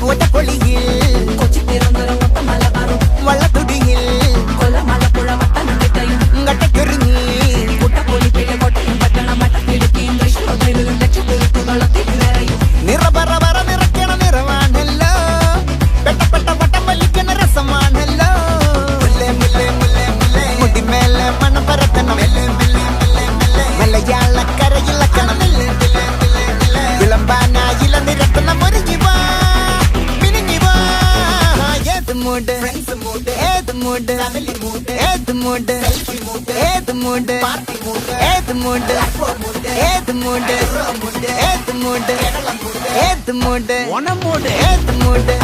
ഒറ്റക്കൊളിയിൽ കൊച്ചി തിരുവനന്തപുരം മൊത്തം മലബാറും വള്ളത്തുടിയിൽ കൊല്ലമലപ്പുഴ പത്തനംതിട്ടയും കട്ടക്കൊരുങ്ങി കുട്ടപ്പൊലിപ്പിഴ കോട്ടയം പട്ടണം മട്ടക്കിടുക്കിയും തൃശ്ശൂർ തിരുവനന്തപുരം ലക്ഷത്തിരുത്തുകളത്തിൽ നിറയും നിറപറ നിറയ്ക്കണ നിറവാണല്ലോ പെട്ടപ്പെട്ട പട്ടം വലിക്കണ രസമാണല്ലോ മുടിമേലെ മണം പരത്തണം മലയാളക്കരയിളക്കണം വിളമ്പാനായില നിരത്തണം ഒരുങ്ങിവാ മിനിങ്ങിവാ ഏത് മൂഡ് ഏത് മൂഡ് ഏത് മൂഡ് ഏത് മൂഡ് ഏത് മൂഡ് ഏത് മൂഡ് ഏത് മൂഡ് ഏത് മൂഡ് ഓണം മൂഡ് ഏത് മൂഡ്